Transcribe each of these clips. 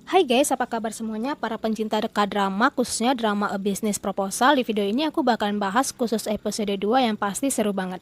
Hai guys, apa kabar semuanya para pencinta K-drama, khususnya drama A Business Proposal. Di video ini aku bakalan bahas khusus episode 2 yang pasti seru banget.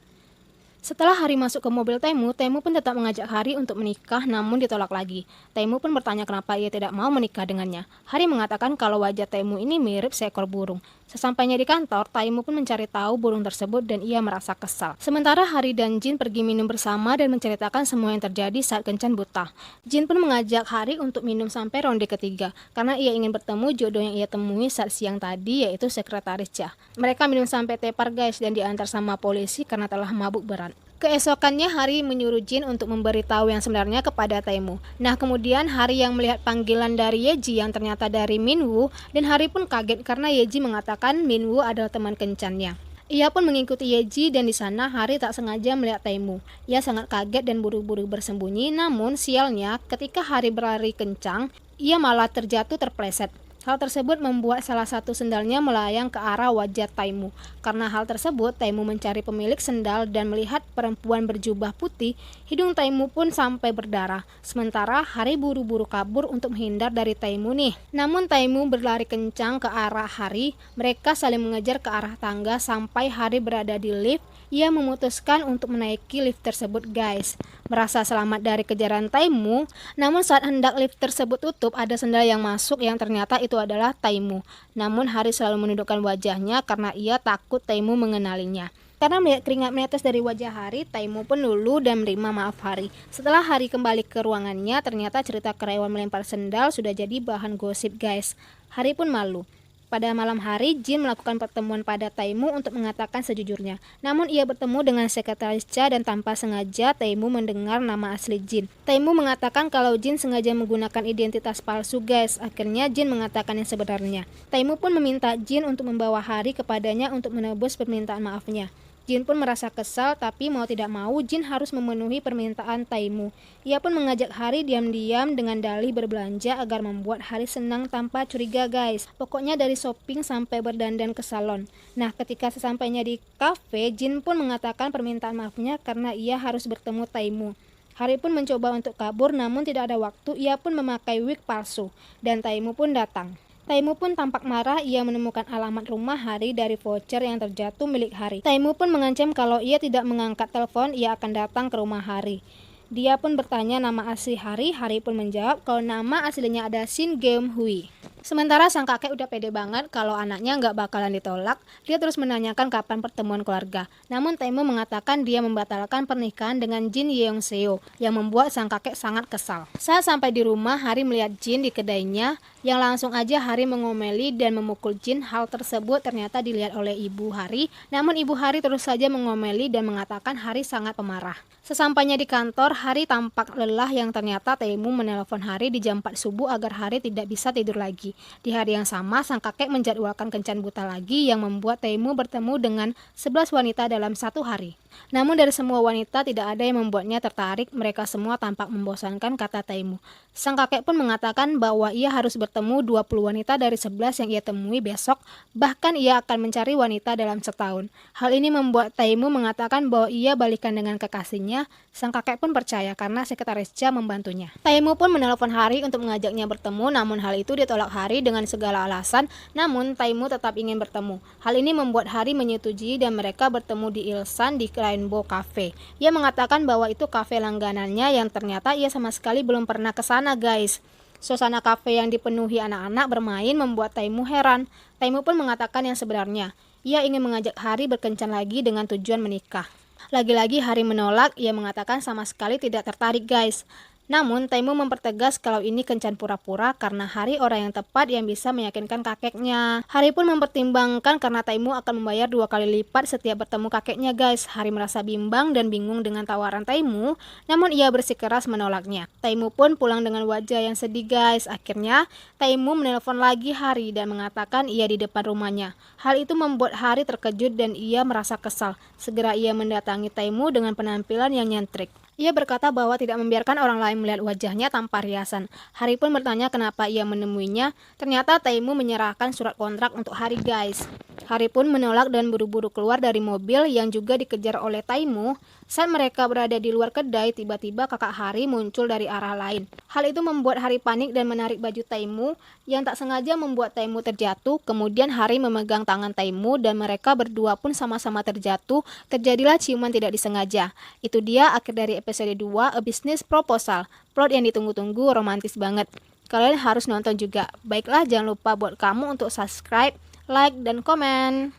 Setelah Hari masuk ke mobil Taemu, Taemu pun tetap mengajak Hari untuk menikah namun ditolak lagi. Taemu pun bertanya kenapa ia tidak mau menikah dengannya. Hari mengatakan kalau wajah Taemu ini mirip seekor burung. Sesampainya di kantor, Taemu pun mencari tahu burung tersebut dan ia merasa kesal. Sementara Hari dan Jin pergi minum bersama dan menceritakan semua yang terjadi saat kencan buta. Jin pun mengajak Hari untuk minum sampai ronde ketiga karena ia ingin bertemu jodoh yang ia temui saat siang tadi, yaitu sekretaris Cha. Mereka minum sampai tepar guys dan diantar sama polisi karena telah mabuk berat. Keesokannya Hari menyuruh Jin untuk memberitahu yang sebenarnya kepada Taemu. Nah kemudian Hari yang melihat panggilan dari Yeji yang ternyata dari Minwoo, dan Hari pun kaget karena Yeji mengatakan Minwoo adalah teman kencannya. Ia pun mengikuti Yeji dan di sana Hari tak sengaja melihat Taemu. Ia sangat kaget dan buru-buru bersembunyi, namun sialnya ketika Hari berlari kencang, ia malah terjatuh terpleset. Hal tersebut membuat salah satu sendalnya melayang ke arah wajah Taemu. Karena hal tersebut, Taemu mencari pemilik sendal dan melihat perempuan berjubah putih, hidung Taemu pun sampai berdarah. Sementara Hari buru-buru kabur untuk menghindar dari Taemu nih. Namun Taemu berlari kencang ke arah Hari, mereka saling mengejar ke arah tangga sampai Hari berada di lift. Ia memutuskan untuk menaiki lift tersebut guys. Merasa selamat dari kejaran Taemu, namun saat hendak lift tersebut tutup, ada sendal yang masuk yang ternyata itu adalah Taemu. Namun Hari selalu menundukkan wajahnya karena ia takut Taemu mengenalinya. Karena melihat keringat menetes dari wajah Hari, Taemu pun luluh dan menerima maaf Hari. Setelah Hari kembali ke ruangannya, ternyata cerita karyawan melempar sendal sudah jadi bahan gosip guys. Hari pun malu. Pada malam hari, Jin melakukan pertemuan pada Taemu untuk mengatakan sejujurnya. Namun ia bertemu dengan sekretaris Cha dan tanpa sengaja Taemu mendengar nama asli Jin. Taemu mengatakan kalau Jin sengaja menggunakan identitas palsu guys. Akhirnya Jin mengatakan yang sebenarnya. Taemu pun meminta Jin untuk membawa Hari kepadanya untuk menebus permintaan maafnya. Jin pun merasa kesal, tapi mau tidak mau Jin harus memenuhi permintaan Taemu. Ia pun mengajak Hari diam-diam dengan dalih berbelanja agar membuat Hari senang tanpa curiga guys. Pokoknya dari shopping sampai berdandan ke salon. Nah ketika sesampainya di kafe, Jin pun mengatakan permintaan maafnya karena ia harus bertemu Taemu. Hari pun mencoba untuk kabur namun tidak ada waktu, ia pun memakai wig palsu dan Taemu pun datang. Taemu pun tampak marah, ia menemukan alamat rumah Hari dari voucher yang terjatuh milik Hari. Taemu pun mengancam kalau ia tidak mengangkat telepon, ia akan datang ke rumah Hari. Dia pun bertanya nama asli Hari, Hari pun menjawab kalau nama aslinya ada Shin Geum Hui. Sementara sang kakek udah pede banget kalau anaknya nggak bakalan ditolak, dia terus menanyakan kapan pertemuan keluarga. Namun Taemu mengatakan dia membatalkan pernikahan dengan Jin Yeong Seo, yang membuat sang kakek sangat kesal. Saat sampai di rumah, Hari melihat Jin di kedainya, yang langsung aja Hari mengomeli dan memukul Jin. Hal tersebut ternyata dilihat oleh ibu Hari, namun ibu Hari terus saja mengomeli dan mengatakan Hari sangat pemarah. Sesampainya di kantor, Hari tampak lelah yang ternyata Taemu menelpon Hari di jam 4 subuh agar Hari tidak bisa tidur lagi. Di hari yang sama, sang kakek menjadwalkan kencan buta lagi yang membuat Taemu bertemu dengan 11 wanita dalam satu hari. Namun dari semua wanita tidak ada yang membuatnya tertarik, mereka semua tampak membosankan kata Taemu. Sang kakek pun mengatakan bahwa ia harus bertemu 20 wanita dari 11 yang ia temui besok, bahkan ia akan mencari wanita dalam setahun. Hal ini membuat Taemu mengatakan bahwa ia balikan dengan kekasihnya. Sang kakek pun percaya karena sekretaris Cha membantunya. Taemu pun menelpon Hari untuk mengajaknya bertemu, namun hal itu ditolak Hari dengan segala alasan, namun Taemu tetap ingin bertemu. Hal ini membuat Hari menyetujui dan mereka bertemu di Ilsan di Rainbow Cafe. Ia mengatakan bahwa itu kafe langganannya yang ternyata ia sama sekali belum pernah ke sana guys. Suasana kafe yang dipenuhi anak-anak bermain membuat Taemu heran. Taemu pun mengatakan yang sebenarnya. Ia ingin mengajak Hari berkencan lagi dengan tujuan menikah. Lagi-lagi Hari menolak, ia mengatakan sama sekali tidak tertarik guys. Namun Taemu mempertegas kalau ini kencan pura-pura karena Hari orang yang tepat yang bisa meyakinkan kakeknya. Hari pun mempertimbangkan karena Taemu akan membayar 2 kali lipat setiap bertemu kakeknya guys. Hari merasa bimbang dan bingung dengan tawaran Taemu, namun ia bersikeras menolaknya. Taemu pun pulang dengan wajah yang sedih guys. Akhirnya Taemu menelpon lagi Hari dan mengatakan ia di depan rumahnya. Hal itu membuat Hari terkejut dan ia merasa kesal. Segera ia mendatangi Taemu dengan penampilan yang nyentrik. Ia berkata bahwa tidak membiarkan orang lain melihat wajahnya tanpa riasan. Hari pun bertanya kenapa ia menemuinya. Ternyata Taemu menyerahkan surat kontrak untuk Hari guys. Hari pun menolak dan buru-buru keluar dari mobil yang juga dikejar oleh Taimu. Saat mereka berada di luar kedai, tiba-tiba kakak Hari muncul dari arah lain. Hal itu membuat Hari panik dan menarik baju Taimu yang tak sengaja membuat Taimu terjatuh. Kemudian Hari memegang tangan Taimu dan mereka berdua pun sama-sama terjatuh. Terjadilah ciuman tidak disengaja. Itu dia akhir dari episode 2, A Business Proposal. Plot yang ditunggu-tunggu, romantis banget. Kalian harus nonton juga. Baiklah, jangan lupa buat kamu untuk subscribe, like, dan komen.